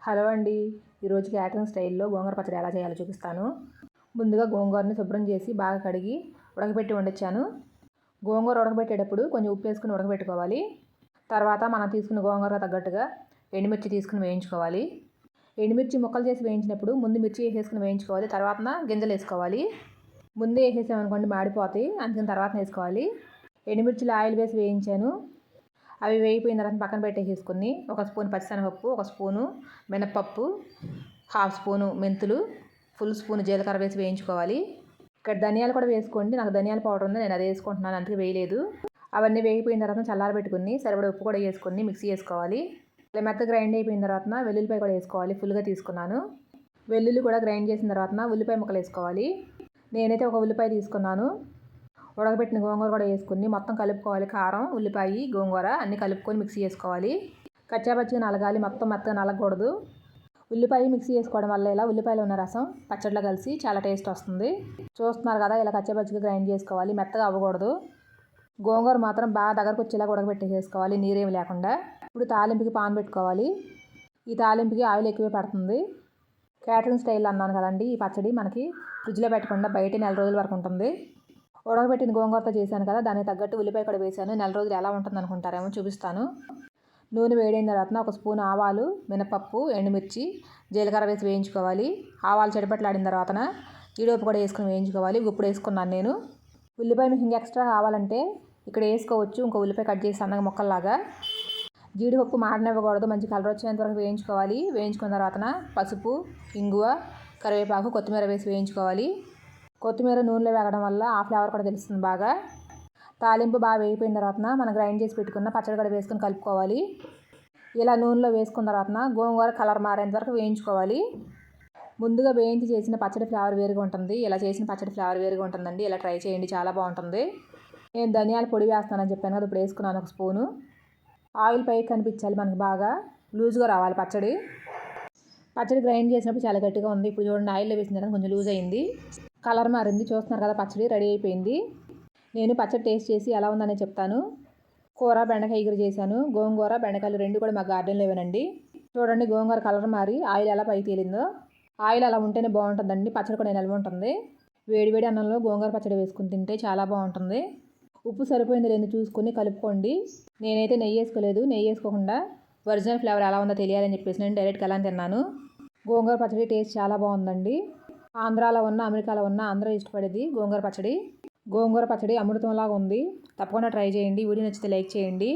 Hello అండి. ఈరోజు catering స్టైల్లో గోంగూర పచ్చడి ఎలా చేయాలో చూపిస్తాను. ముందుగా గోంగూరని శుభ్రం చేసి బాగా కడిగి ఉడకబెట్టి వండించాను. గోంగూర ఉడకబెట్టేటప్పుడు కొంచెం ఉప్పు వేసుకుని ఉడకబెట్టుకోవాలి. తర్వాత మనం తీసుకున్న గోంగూర తగ్గట్టుగా ఎండుమిర్చి తీసుకుని వేయించుకోవాలి. ఎండుమిర్చి ముక్కలు చేసి వేయించినప్పుడు ముందు మిర్చి వేసేసుకుని వేయించుకోవాలి. తర్వాత గింజలు వేసుకోవాలి. ముందే వేసేసామనుకోండి మాడిపోతాయి, అందుకని తర్వాత వేసుకోవాలి. ఎండుమిర్చిలో ఆయిల్ వేసి వేయించాను. అవి వేగిపోయిన తర్వాత పక్కన పెట్టేసుకుని ఒక స్పూన్ పచ్చిశనగపప్పు, ఒక స్పూను మినపప్పు, హాఫ్ స్పూను మెంతులు, ఫుల్ స్పూన్ జీలకర్ర వేసి వేయించుకోవాలి. ఇక్కడ ధనియాలు కూడా వేసుకోండి. నాకు ధనియాల పౌడర్ ఉంది, నేను అది వేసుకుంటున్నాను, అందుకే వేయలేదు. అవన్నీ వేగిపోయిన తర్వాత చల్లారబెట్టుకుని సరిపడా ఉప్పు కూడా వేసుకుని మిక్సీ వేసుకోవాలి. ఇలా మెత్తగా గ్రైండ్ అయిపోయిన తర్వాత వెల్లుల్లిపాయ కూడా వేసుకోవాలి. ఫుల్గా తీసుకున్నాను. వెల్లుల్లి కూడా గ్రైండ్ చేసిన తర్వాత ఉల్లిపాయ ముక్కలు వేసుకోవాలి. నేనైతే ఒక ఉల్లిపాయ తీసుకున్నాను. ఉడకబెట్టిన గోంగూర కూడా వేసుకుని మొత్తం కలుపుకోవాలి. కారం, ఉల్లిపాయ, గోంగూర అన్నీ కలుపుకొని మిక్సీ చేసుకోవాలి. కచ్చాపచ్చిగా నలగాలి, మొత్తం మెత్తగా నలగకూడదు. ఉల్లిపాయ మిక్సీ చేసుకోవడం వల్ల ఇలా ఉల్లిపాయలో ఉన్న రసం పచ్చడిలో కలిసి చాలా టేస్ట్ వస్తుంది. చూస్తున్నారు కదా, ఇలా కచ్చాపచ్చిగా గ్రైండ్ చేసుకోవాలి, మెత్తగా అవ్వకూడదు. గోంగూర మాత్రం బాగా దగ్గరకు వచ్చేలాగా ఉడకబెట్టేసుకోవాలి, నీరేమి లేకుండా. ఇప్పుడు తాలింపుకి పాన్ పెట్టుకోవాలి. ఈ తాలింపుకి ఆయిల్ ఎక్కువే పడుతుంది. క్యాటరింగ్ స్టైల్ అన్నాను కదండి, ఈ పచ్చడి మనకి ఫ్రిడ్జ్లో పెట్టకుండా బయట 4 రోజుల వరకు ఉంటుంది. ఉడకబెట్టిన గోంగూరతో చేశాను కదా, దానికి తగ్గట్టు ఉల్లిపాయ కూడా వేశాను. 4 రోజులు ఎలా ఉంటుంది అనుకుంటారేమో, చూపిస్తాను. నూనె వేడైన తర్వాత ఒక స్పూన్ ఆవాలు, మినపప్పు, ఎండుమిర్చి, జీలకర్ర వేసి వేయించుకోవాలి. ఆవాలు చెడిపట్లాడిన తర్వాత జీడిపప్పు కూడా వేసుకుని వేయించుకోవాలి. ఇప్పుడు వేసుకున్నాను నేను. ఉల్లిపాయ మీకు ఇంకా ఎక్స్ట్రా కావాలంటే ఇక్కడ వేసుకోవచ్చు, ఇంకో ఉల్లిపాయ కట్ చేసి సన్నగా ముక్కల్లాగా. జీడిపప్పు మాడనివ్వకూడదు, మంచి కలర్ వచ్చేంత వరకు వేయించుకోవాలి. వేయించుకున్న తర్వాత పసుపు, ఇంగువ, కరివేపాకు, కొత్తిమీర వేసి వేయించుకోవాలి. కొత్తిమీర నూనెలో వేగడం వల్ల ఆ ఫ్లేవర్ కూడా తెలుస్తుంది బాగా. తాలింపు బాగా వేగిపోయిన తర్వాత మనం గ్రైండ్ చేసి పెట్టుకున్న పచ్చడి కూడా వేసుకొని కలుపుకోవాలి. ఇలా నూనెలో వేసుకున్న తర్వాత గోంగూర కలర్ మారేంత వరకు వేయించుకోవాలి. ముందుగా వేయించి చేసిన పచ్చడి ఫ్లేవర్ వేరుగా ఉంటుంది. ఇలా చేసిన పచ్చడి ఫ్లేవర్ వేరుగా ఉంటుందండి. ఇలా ట్రై చేయండి, చాలా బాగుంటుంది. నేను ధనియాల పొడి వేస్తానని చెప్పాను కదా, ఇప్పుడు వేసుకున్నాను ఒక స్పూను. ఆయిల్ పైకి కనిపించాలి మనకి, బాగా లూజ్గా రావాలి పచ్చడి. పచ్చడి గ్రైండ్ చేసినప్పుడు చాలా గట్టిగా ఉంది. ఇప్పుడు చూడండి, ఆయిల్లో వేసిన తర్వాత కొంచెం లూజ్ అయింది, కలర్ మారింది. చూస్తున్నారు కదా, పచ్చడి రెడీ అయిపోయింది. నేను పచ్చడి టేస్ట్ చేసి ఎలా ఉందని చెప్తాను. కూర బెండకాయ ఎగురు చేశాను. గోంగూర బెండకాయలు రెండు కూడా మా గార్డెన్లో ఇవ్వనండి. చూడండి, గోంగూర కలర్ మారి ఆయిల్ ఎలా పైకి తేలిందో. ఆయిల్ అలా ఉంటేనే బాగుంటుందండి, పచ్చడి కూడా నిల్వ ఉంటుంది. వేడివేడి అన్నంలో గోంగూర పచ్చడి వేసుకుని తింటే చాలా బాగుంటుంది. ఉప్పు సరిపోయింది లేదో చూసుకొని కలుపుకోండి. నేనైతే నెయ్యి వేసుకోలేదు. నెయ్యి వేసుకోకుండా ఒరిజినల్ ఫ్లేవర్ ఎలా ఉందో తెలియాలని చెప్పేసి నేను డైరెక్ట్గా అలా తిన్నాను. గోంగూర పచ్చడి టేస్ట్ చాలా బాగుందండి. ఆంధ్రాలో ఉన్న, అమెరికాలో ఉన్న అందరూ ఇష్టపడేది గోంగూర పచ్చడి. గోంగూర పచ్చడి అమృతంలాగా ఉంది. తప్పకుండా ట్రై చేయండి. వీడియో నచ్చితే లైక్ చేయండి.